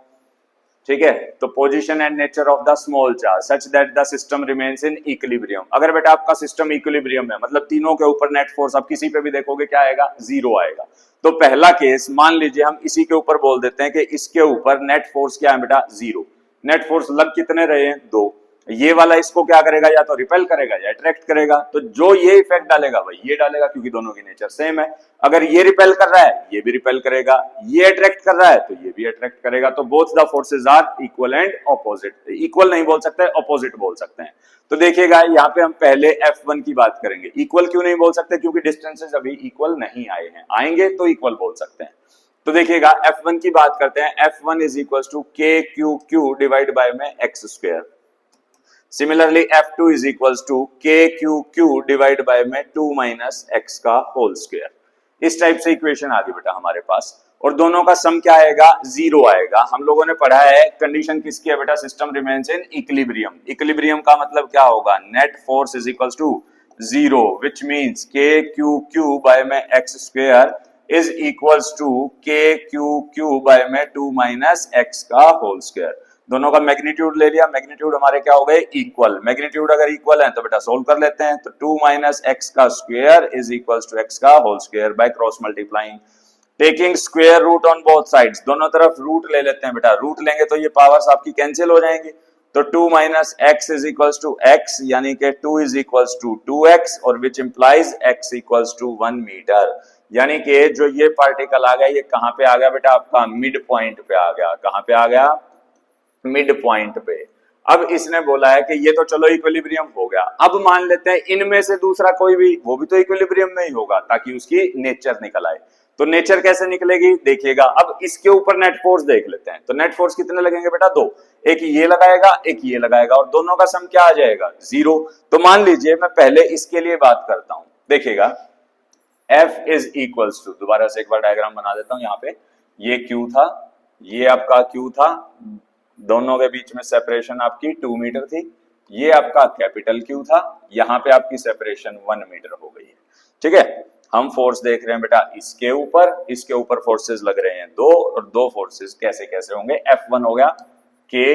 Speaker 1: ठीक है, तो position and nature of the small charge such that the system remains in equilibrium. अगर बेटा आपका सिस्टम इक्विलिब्रियम है, मतलब तीनों के ऊपर नेट फोर्स आप किसी पे भी देखोगे क्या आएगा, जीरो आएगा। तो पहला केस मान लीजिए हम इसी के ऊपर बोल देते हैं कि इसके ऊपर नेट फोर्स क्या है बेटा, जीरो। नेट फोर्स लग कितने रहे हैं, 2। ये वाला इसको क्या करेगा, या तो रिपेल करेगा या अट्रैक्ट करेगा। तो जो ये इफेक्ट डालेगा भाई ये डालेगा, क्योंकि दोनों की नेचर सेम है। अगर ये रिपेल कर रहा है ये भी रिपेल करेगा, ये अट्रैक्ट कर रहा है तो ये भी अट्रैक्ट करेगा। तो both the forces are equal and opposite, equal नहीं बोल सकते, ऑपोजिट बोल सकते हैं। तो देखिएगा यहाँ पे हम पहले F1 की बात करेंगे। इक्वल क्यों नहीं बोल सकते, क्योंकि डिस्टेंसेज अभी इक्वल नहीं आए हैं, आएंगे तो इक्वल बोल सकते हैं। तो देखिएगा F1 की बात करते हैं। F1 is equal to K Q Q divide by में X square. Similarly F2 is equal to K Q Q divide by में 2 माइनस एक्स का होल स्क्वायर। इस टाइप से इक्वेशन आ गई बेटा हमारे पास, और दोनों का सम क्या आएगा, जीरो आएगा। हम लोगों ने पढ़ा है कंडीशन किसकी है बेटा, system remains in equilibrium. Equilibrium का मतलब क्या होगा, net force is equal to zero, which means K Q Q by में X square is equals to K Q Q by में 2 माइनस एक्स का होल स्क्वायर। दोनों का मैग्नीट्यूड ले लिया, मैग्नीट्यूड हमारे क्या हो गए, इक्वल। मैग्नीट्यूड अगर इक्वल है तो बेटा सोल्व कर लेते हैं। तो 2 माइनस एक्स का square is equal to X का whole square by cross multiplying, taking square root on both sides. दोनों तरफ रूट ले लेते हैं बेटा, रूट लेंगे तो ये पावर्स आपकी कैंसिल हो जाएंगी। तो 2 minus X is equal to X, यानी कि 2 इज इक्वल टू 2x, और which implies x equal to 1 metre. यानी कि जो ये पार्टिकल आ गया ये कहां पे आ गया बेटा, आपका मिड पॉइंट पे आ गया। कहां पे आ गया, मिड पॉइंट पे। अब इसने बोला है कि ये तो चलो इक्विलिब्रियम हो गया, अब मान लेते हैं इनमें से दूसरा कोई भी, वो भी तो इक्विलिब्रियम में ही होगा, ताकि उसकी नेचर निकल आए। तो नेचर कैसे निकलेगी, देखिएगा। अब इसके ऊपर नेट फोर्स देख लेते हैं। तो नेट फोर्स कितने लगेंगे बेटा, 2। एक ये लगाएगा, एक ये लगाएगा, और दोनों का सम क्या आ जाएगा, 0। तो मान लीजिए मैं पहले इसके लिए बात करता हूं। देखिएगा F इज इक्वल्स टू, दोबारा से एक बार डायग्राम बना देता हूं। यहाँ पे ये Q था, ये आपका Q था, दोनों के बीच में सेपरेशन आपकी 2 मीटर थी। ये आपका कैपिटल Q था, यहाँ पे आपकी सेपरेशन 1 मीटर हो गई है। ठीक है, हम फोर्स देख रहे हैं बेटा इसके ऊपर फोर्सेस लग रहे हैं 2, और 2 फोर्सेस कैसे कैसे होंगे। F1 हो गया K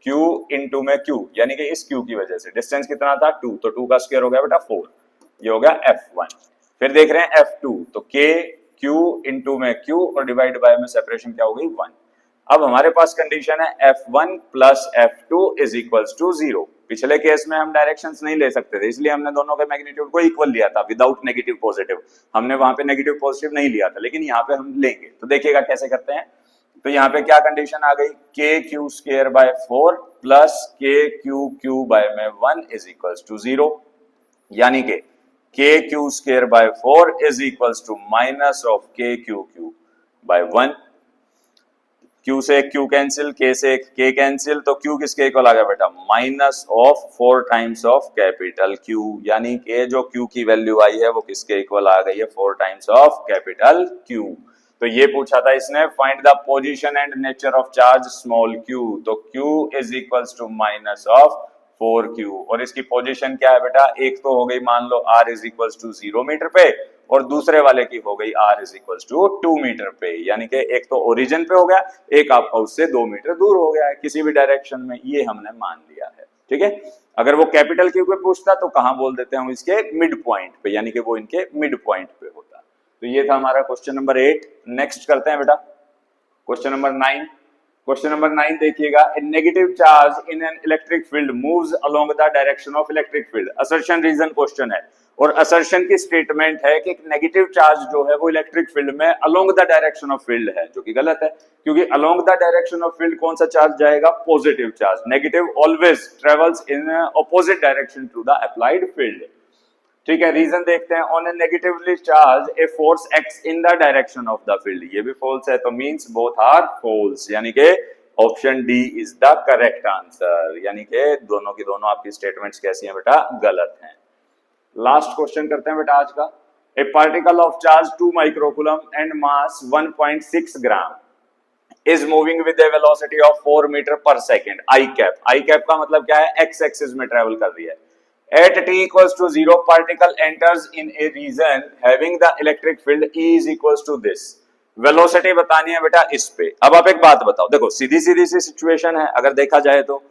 Speaker 1: Q इंटू में Q, यानी कि इस Q की वजह से डिस्टेंस कितना था 2, तो 2 का स्क्वायर हो गया बेटा 4, ये हो गया F1। फिर देख रहे हैं F2, तो K Q इंटू में Q और डिवाइड बाय में सेपरेशन क्या हो गई 1। अब हमारे पास कंडीशन है F1 plus F2 is equals to 0। पिछले केस में हम डायरेक्शंस नहीं ले सकते थे, इसलिए हमने दोनों के मैग्नीट्यूड को इक्वल लिया था विदाउट नेगेटिव पॉजिटिव। हमने वहां पे नेगेटिव पॉजिटिव नहीं लिया था, लेकिन यहाँ पे हम लेंगे। तो देखिएगा कैसे करते हैं। तो यहाँ पे क्या कंडीशन आ गई, K Q square by 4 plus K Q Q by में 1 इज इक्वल्स टू 0, यानी कि K Q square by 4 is equals to minus of K Q Q by 1। Q से Q कैंसिल, K से K कैंसिल, तो Q किसके equal आ गया बेटा, minus of 4 times of capital Q, यानी कि जो Q की वैल्यू आई है वो किसके इक्वल आ गई है, 4 टाइम्स ऑफ कैपिटल Q। तो ये पूछा था इसने, find the position and nature of charge small q, तो Q is equals to minus of 4Q, और इसकी पोजीशन क्या है बेटा, एक तो हो गई मान लो R is equals to 0 metre पे, और दूसरे वाले की हो गई r is equal to 2 metre पे, यानी कि एक तो ओरिजिन पे हो गया, एक आपका उससे 2 मीटर दूर हो गया है किसी भी डायरेक्शन में, ये हमने मान लिया है। ठीक है, अगर वो कैपिटल क्यू पे पूछता तो कहां बोल देते हैं हम इसके मिड पॉइंट पे, यानी कि वो इनके मिड पॉइंट पे होता। तो ये था हमारा क्वेश्चन नंबर 8। नेक्स्ट करते हैं बेटा क्वेश्चन नंबर 9। क्वेश्चन नंबर 9 देखिएगा, a negative charge in an electric field moves along the direction of electric field. Assertion reason question है और असर्शन की स्टेटमेंट है कि एक नेगेटिव चार्ज जो है वो इलेक्ट्रिक फील्ड में along the direction of field है, जो कि गलत है, क्योंकि along the direction of field कौन सा चार्ज जाएगा, positive charge. Negative always travels in opposite direction to the applied field. ठीक है, रीजन देखते हैं, on a negatively charge a force x in the direction of the field, ये भी false है, तो मींस बोथ आर फॉल्स, यानी कि option D is the correct answer, यानी कि दोनों की दोनों आपकी स्टेटमेंट्स कैसी हैं बेटा, गलत हैं। लास्ट क्वेश्चन करते हैं बेटा आज का, a particle of charge 2 microcoulomb and mass 1.6 gram is moving with a velocity of 4 metre पर second, I cap. I cap का मतलब क्या है, एक्स एक्सिस में ट्रेवल कर रही है। At t equals to 0, particle enters in a region having the electric field E is equals to this. Velocity बतानी है बेटा इस पे। अब आप एक बात बताओ, देखो सीधी सीधी सी सिचुएशन है, अगर देखा जाए तो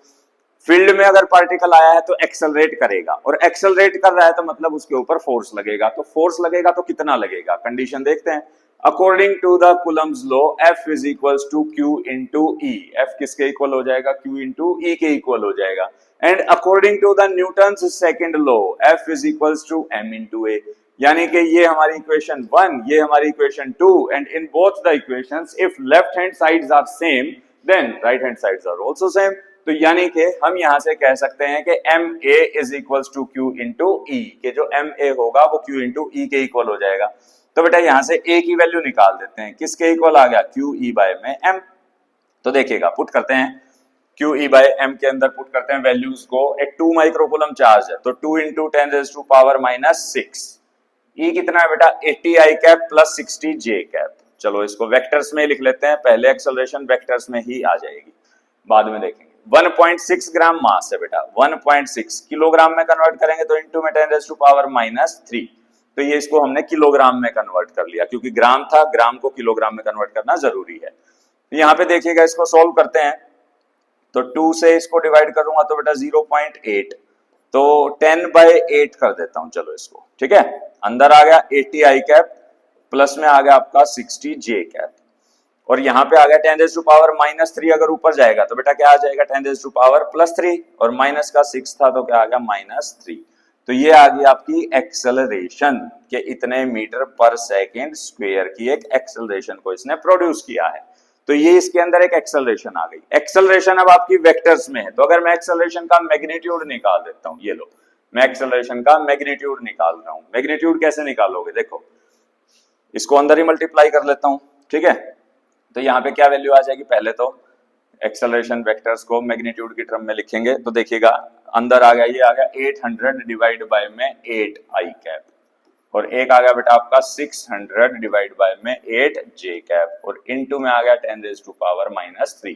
Speaker 1: फील्ड में अगर पार्टिकल आया है तो एक्सेलरेट करेगा, और एक्सेलरेट कर रहा है तो मतलब उसके ऊपर फोर्स लगेगा, तो फोर्स लगेगा तो कितना लगेगा, कंडीशन देखते हैं। According to the Coulomb's law F is equals to Q into E, F किसके इक्वल हो जाएगा, Q इंटू E के इक्वल हो जाएगा। And according to the Newton's second law F is equals to M into A, यानी कि ये हमारी इक्वेशन 1, ये हमारी equation 2, and in both the equations if left hand sides are same then right hand sides are also same, तो यानी कि हम यहां से कह सकते हैं कि MA is equals to Q into E, के जो MA होगा वो Q इंटू E के इक्वल हो जाएगा। तो बेटा यहां से A की वैल्यू निकाल देते हैं, किसके इक्वल आ गया, QE बाय में M। तो देखिएगा पुट करते हैं QE बाय M के अंदर पुट करते हैं वैल्यूज को। एक 2 माइक्रोकूलम चार्ज है तो 2 into 10 raise to power -6, E कितना है बेटा 80 I cap plus 60 J cap. चलो इसको वेक्टर्स में लिख लेते हैं, पहले एक्सेलरेशन वेक्टर्स में ही आ जाएगी, बाद में देखेंगे। 1.6 ग्राम मास है बेटा, 1.6 किलोग्राम में कन्वर्ट करेंगे तो इंटू में 10 रेज़ टू पावर -3, तो ये इसको हमने किलोग्राम में कन्वर्ट कर लिया, क्योंकि ग्राम था, ग्राम को किलोग्राम में कन्वर्ट करना जरूरी है। यहाँ पे देखिएगा इसको सोल्व करते हैं, तो 2 से इसको डिवाइड करूंगा तो बेटा 0.8, तो 10/8 कर देता हूं, चलो इसको, ठीक है। अंदर आ गया 80 I कैप, प्लस में आ गया आपका 60 J कैप, और यहाँ पे आ गया 10 रेज़ टू पावर -3, अगर ऊपर जाएगा तो बेटा क्या आ जाएगा 10 रेज़ टू पावर +3, और माइनस का 6 था तो क्या आ गया -3। तो ये आ गई आपकी एक्सेलरेशन के इतने मीटर पर सेकेंड स्क्वायर की एक एक्सेलरेशन को इसने प्रोड्यूस किया है, तो ये इसके अंदर एक एक्सेलरेशन आ गई। एक्सेलरेशन अब आपकी वेक्टर्स में है, तो अगर मैं एक्सेलरेशन का मैग्नीट्यूड निकाल देता हूं, ये लो मैं एक्सेलरेशन का मैग्नीट्यूड निकाल रहा हूं। मैग्नीट्यूड कैसे निकालोगे, देखो इसको अंदर ही मल्टीप्लाई कर लेता हूं, ठीक है। तो यहाँ पे क्या वैल्यू आ जाएगी, पहले तो एक्सेलरेशन वेक्टर्स को मैग्नीट्यूड की टर्म में लिखेंगे, तो देखिएगा अंदर आ गया, ये आ गया 800 डिवाइड बाय में 8 I कैप, और एक आ गया बेटा आपका 600 डिवाइड बाय में 8 J कैप, और इनटू में आ गया 10 रेज़ टू पावर -3,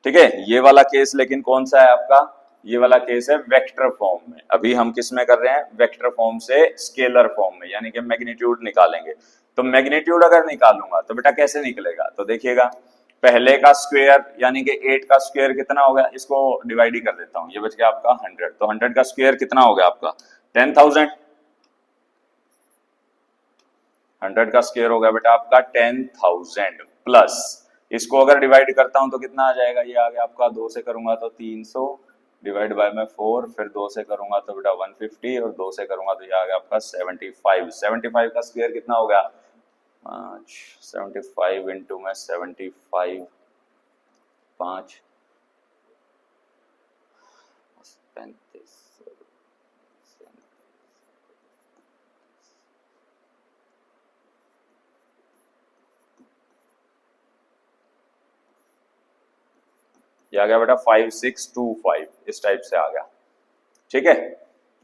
Speaker 1: ठीक है। ये वाला केस लेकिन कौन सा है आपका, ये वाला केस है वेक्टर फॉर्म में। अभी हम किस में कर रहे हैं, वेक्टर फॉर्म से स्केलर फॉर्म में, यानी कि मैग्नीट्यूड निकालेंगे। तो मैग्नीट्यूड अगर निकालूंगा तो बेटा कैसे निकलेगा, तो देखिएगा पहले का स्क्वायर यानी कि 8 का स्क्वायर कितना हो गया, इसको डिवाइड ही कर देता हूं, ये बच गया आपका 100, तो 100 का स्क्वायर कितना हो गया आपका 10,000, 100 का स्क्वायर हो गया बेटा आपका 10,000, प्लस इसको अगर डिवाइड करता हूं तो कितना आ जाएगा, ये आ गया आपका 2 से करूंगा तो 300 डिवाइड बाय में 4, फिर 2 से करूंगा तो बेटा 150, और 2 से करूंगा तो ये आ गया आपका 75। 75 का स्क्वायर कितना हो गया, 75 इंटू में 75, 5 35, ये आ गया बेटा 5625, इस टाइप से आ गया, ठीक है।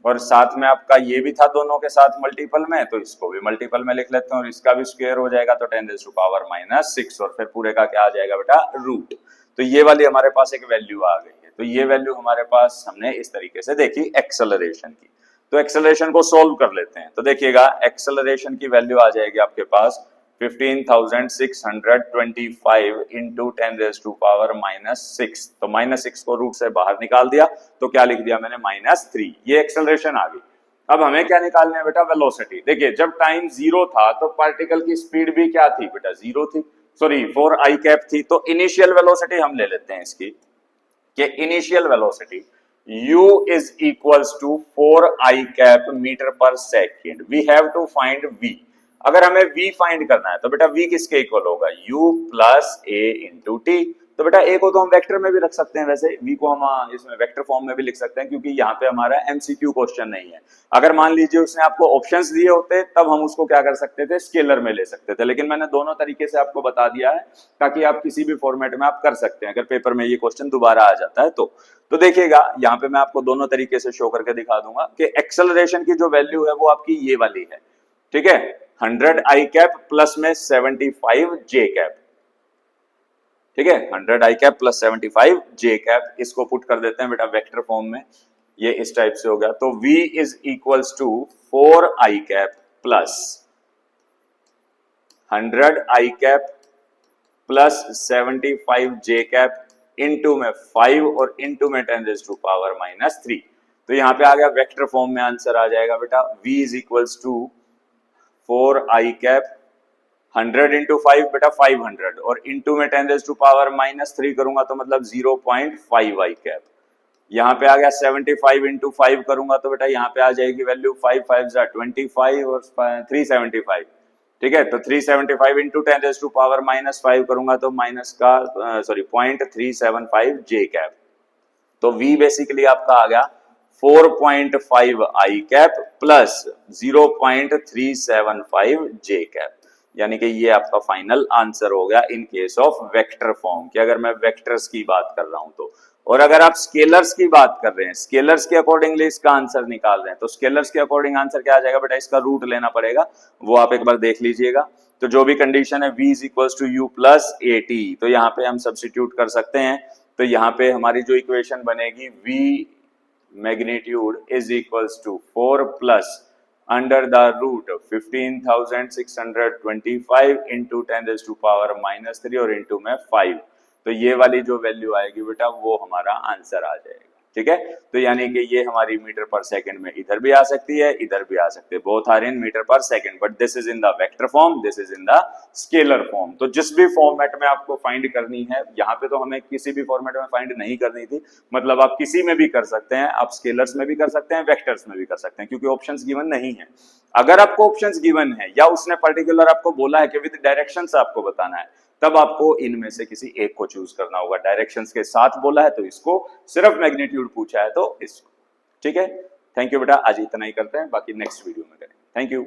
Speaker 1: और साथ में आपका ये भी था दोनों के साथ मल्टीपल में, तो इसको भी मल्टीपल में लिख लेते हैं, और इसका भी स्क्वायर हो जाएगा तो 10 रेज़ टू पावर -6, और फिर पूरे का क्या आ जाएगा बेटा रूट। तो ये वाली हमारे पास एक वैल्यू आ गई है, तो ये वैल्यू हमारे पास हमने इस तरीके से देखी एक्सेलरेशन की। तो एक्सेलरेशन को सोल्व कर लेते हैं। तो देखिएगा एक्सेलरेशन की वैल्यू आ जाएगी आपके पास 15,625 इंटू 10⁻⁻⁶। तो -6 को रूट से बाहर निकाल दिया तो क्या लिख दिया मैंने -3। ये एक्सेलरेशन आ गई। अब हमें क्या निकालना है बेटा, वेलोसिटी। देखिए जब टाइम 0 था तो पार्टिकल की स्पीड भी क्या थी बेटा, 0 थी, सॉरी 4i कैप थी। तो इनिशियल वेलोसिटी हम ले लेते हैं इसकी, कि initial velocity u is equals to 4i cap metre पर second. We have to find v। अगर हमें v फाइंड करना है तो बेटा v किसके इक्वल होगा, u plus a into T. तो बेटा a को तो हम वेक्टर में भी रख सकते हैं, वैसे v को हम इसमें वेक्टर फॉर्म में भी लिख सकते हैं, क्योंकि यहाँ पे हमारा एमसीक्यू क्वेश्चन नहीं है। अगर मान लीजिए उसने आपको ऑप्शंस दिए होते तब हम उसको क्या कर सकते थे, स्केलर में ले सकते थे, लेकिन मैंने दोनों तरीके से आपको बता दिया है ताकि आप किसी भी फॉर्मेट में आप कर सकते हैं अगर पेपर में ये क्वेश्चन दोबारा आ जाता है तो देखिएगा यहाँ पे मैं आपको दोनों तरीके से शो करके दिखा दूंगा कि एक्सेलरेशन की जो वैल्यू है वो आपकी ये वाली है, ठीक है, 100i कैप प्लस में 75j कैप, ठीक है, 100i cap plus 75j cap. इसको पुट कर देते हैं बेटा वेक्टर फॉर्म में, ये इस टाइप से हो गया। तो v is equals to 4i cap plus 100i cap plus 75j cap into में 5 और इनटू में 10⁻⁻3। तो यहाँ पे आ गया वेक्टर फॉर्म में आंसर आ जाएगा बेटा v is equals to 4i cap 100 into 5 बेटा 500 और इंटू में 10⁻⁻3 करूंगा तो मतलब 0.5i कैप। यहाँ पे आ गया 75 इंटू 5 करूंगा तो बेटा यहाँ पे आ जाएगी वैल्यू 5 5 25 और 375, ठीक है। तो 375 इंटू 10⁻⁻5 करूंगा तो माइनस का सॉरी 0.375 j कैप। तो v बेसिकली आपका आ गया 4.5i cap plus 0.375 j cap, यानी कि ये आपका फाइनल आंसर हो गया in case of vector form कि अगर मैं वेक्टर्स की बात कर रहा हूं तो। और अगर आप स्केलर्स की बात कर रहे हैं, स्केलर्स के अकॉर्डिंगली इसका आंसर निकाल रहे हैं, तो स्केलर्स के अकॉर्डिंग आंसर क्या आ जाएगा बेटा, इसका रूट लेना पड़ेगा, वो आप एक बार देख लीजिएगा। तो जो भी कंडीशन है v is equals to u plus a t, तो यहाँ पे हम सब्स्टिट्यूट कर सकते हैं। तो यहाँ पे हमारी जो इक्वेशन बनेगी v magnitude is equals to 4 plus under the root 15,625 into 10⁻⁻3 और इंटू में 5। तो ये वाली जो वैल्यू आएगी बेटा वो हमारा आंसर आ जाएगा, ठीक है। तो यानी कि ये हमारी मीटर पर सेकंड में इधर भी आ सकती है, इधर भी आ सकती है, बोथ आर इन मीटर पर second, but this is in the vector form, this is in the scalar form. तो जिस भी फॉर्मेट में आपको फाइंड करनी है, यहाँ पे तो हमें किसी भी फॉर्मेट में फाइंड नहीं करनी थी, मतलब आप किसी में भी कर सकते हैं, आप स्केलर्स में भी कर सकते हैं, वेक्टर्स में भी कर सकते हैं, क्योंकि ऑप्शंस गिवन नहीं है। अगर आपको ऑप्शंस गिवन है या उसने पर्टिकुलर आपको बोला है कि विद डायरेक्शंस आपको बताना है, तब आपको इनमें से किसी एक को चूज करना होगा। डायरेक्शंस के साथ बोला है तो इसको, सिर्फ मैग्नीट्यूड पूछा है तो इसको, ठीक है। थैंक यू बेटा, आज इतना ही करते हैं, बाकी नेक्स्ट वीडियो में करेंगे। Thank you.